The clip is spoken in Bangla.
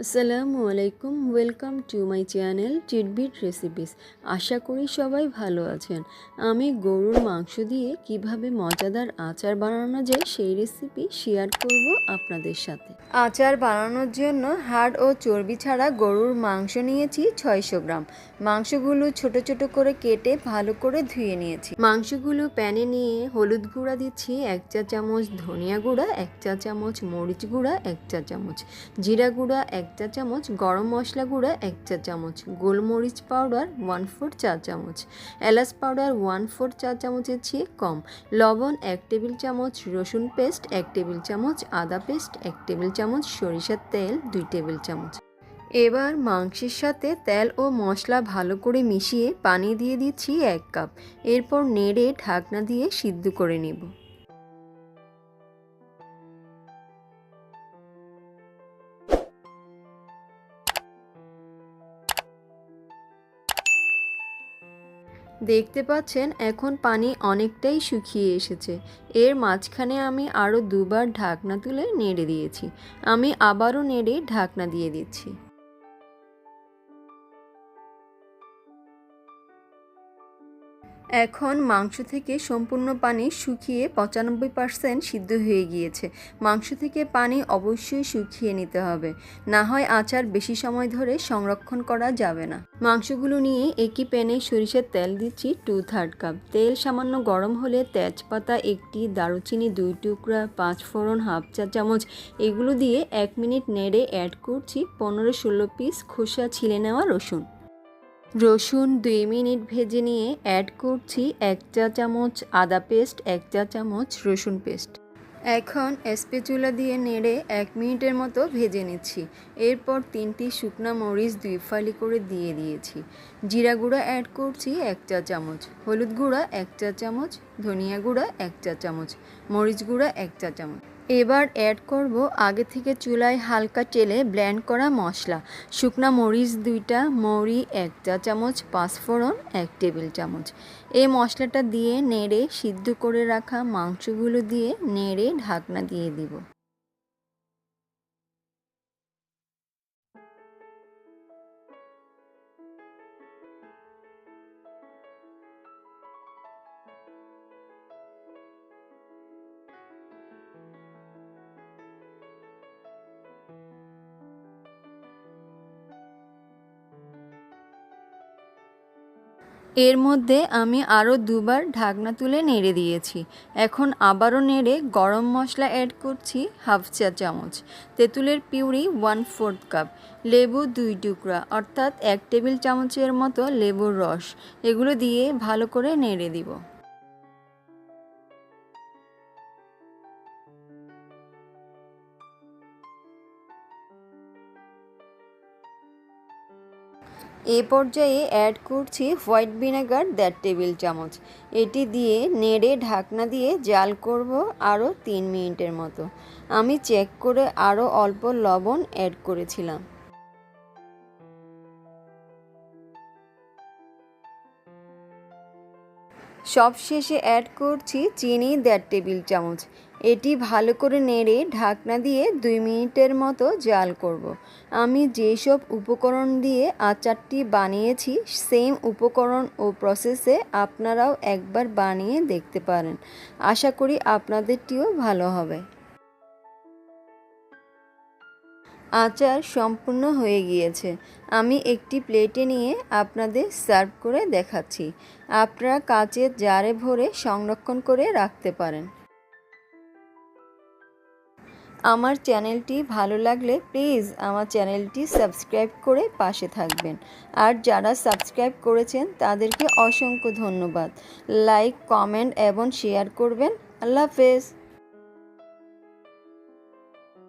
আসসালামু আলাইকুম, welcome to my channel titbit recipes. আশা করি সবাই ভালো আছেন। আমি গরুর মাংস দিয়ে কিভাবে মজাদার আচার বানানো যায় সেই রেসিপি শেয়ার করব আপনাদের সাথে। আচার বানানোর জন্য হাড় ও চর্বি ছাড়া গরুর মাংস নিয়েছি 600 গ্রাম। মাংসগুলো ছোট ছোট করে কেটে ভালো করে ধুয়ে নিয়েছি। মাংসগুলো প্যানে নিয়ে হলুদ গুঁড়া দিচ্ছি 1 চা চামচ, ধনিয়া গুঁড়া 1 চা চামচ, মরিচ গুঁড়া 1 চা চামচ, জিরা গুঁড়া 1 চা চামচ, গরম মশলা গুঁড়া 1 চা চামচ, গোলমরিচ পাউডার 1/4 চা চামচ, এলাচ পাউডার 1/4 চা চামচের চেয়ে কম, লবণ 1 টেবিল চামচ, রসুন পেস্ট 1 টেবিল চামচ, আদা পেস্ট 1 টেবিল চামচ, সরিষার তেল 2 টেবিল চামচ। এবার মাংসের সাথে তেল ও মশলা ভালো করে মিশিয়ে পানি দিয়ে দিচ্ছি 1 কাপ। এরপর নেড়ে ঢাকনা দিয়ে সিদ্ধ করে নেব। দেখতে পাচ্ছেন এখন পানি অনেকটাই শুকিয়ে এসেছে। এর মাঝখানে আমি আরও দুবার ঢাকনা তুলে নেড়ে দিয়েছি। আমি আবারও নেড়ে ঢাকনা দিয়ে দিচ্ছি। এখন মাংস থেকে সম্পূর্ণ পানি শুকিয়ে 95% সিদ্ধ হয়ে গিয়েছে। মাংস থেকে পানি অবশ্যই শুকিয়ে নিতে হবে, না হয় আচার বেশি সময় ধরে সংরক্ষণ করা যাবে না। মাংসগুলো নিয়ে একই প্যানে সরিষার তেল দিচ্ছি 2/3 কাপ। তেল সামান্য গরম হলে তেজপাতা 1টি, দারুচিনি 2 টুকরা, 5 ফোড়ন 1/2 চা চামচ এগুলো দিয়ে 1 মিনিট নেড়ে অ্যাড করছি 15-16 পিস খোসা ছিলে নেওয়া রসুন। রসুন 2 মিনিট ভেজে নিয়ে অ্যাড করছি 1 চা চামচ আদা পেস্ট, 1 চা চামচ রসুন পেস্ট। এখন স্প্যাচুলা দিয়ে নেড়ে 1 মিনিটের মতো ভেজে নিচ্ছি। এরপর 3টি শুকনা মরিচ 2 ফালি করে দিয়ে দিয়েছি। জিরা গুঁড়া অ্যাড করছি 1 চা চামচ, হলুদ গুঁড়া 1 চা চামচ, ধনিয়া গুঁড়া 1 চা চামচ, মরিচ গুঁড়া 1 চা চামচ। এবার অ্যাড করব আগে থেকে চুলায় হালকা তেলে ব্লেন্ড করা মশলা। শুকনা মরিচ 2টা, মৌরি 1 চা চামচ, 5 ফোড়ন 1 টেবিল চামচ। এই মশলাটা দিয়ে নেড়ে সিদ্ধ করে রাখা মাংসগুলো দিয়ে নেড়ে ঢাকনা দিয়ে দিব। এর মধ্যে আমি আরও দুবার ঢাকনা তুলে নেড়ে দিয়েছি। এখন আবারও নেড়ে গরম মশলা অ্যাড করছি 1/2 চা চামচ, তেঁতুলের পিউরি 1/4 কাপ, লেবু 2 টুকরা অর্থাৎ 1 টেবিল চামচের মতো লেবুর রস এগুলো দিয়ে ভালো করে নেড়ে দিব। এ পর্যায়ে অ্যাড করছি হোয়াইট ভিনেগার 1.5 টেবিল চামচ। এটি দিয়ে নেড়ে ঢাকনা দিয়ে জাল করব আরও 3 মিনিটের মতো। আমি চেক করে আরও অল্প লবণ অ্যাড করেছিলাম। সবশেষে অ্যাড করছি চিনি 1.5 টেবিল চামচ। এটি ভালো করে নেড়ে ঢাকনা দিয়ে 2 মিনিটের মতো জাল করব। আমি যেসব উপকরণ দিয়ে আচারটি বানিয়েছি সেম উপকরণ ও প্রসেসে আপনারাও একবার বানিয়ে দেখতে পারেন। আশা করি আপনাদেরটিও ভালো হবে। আচার সম্পূর্ণ হয়ে গিয়েছে। আমি একটি প্লেটে নিয়ে আপনাদের সার্ভ করে দেখাচ্ছি। আপনারা কাচের জারে ভরে সংরক্ষণ করে রাখতে পারেন। আমার চ্যানেলটি ভালো লাগলে প্লিজ আমার চ্যানেলটি সাবস্ক্রাইব করে পাশে থাকবেন। আর যারা সাবস্ক্রাইব করেছেন তাদেরকে অসংখ্য ধন্যবাদ। লাইক, কমেন্ট এবং শেয়ার করবেন। আল্লাহ হাফেজ।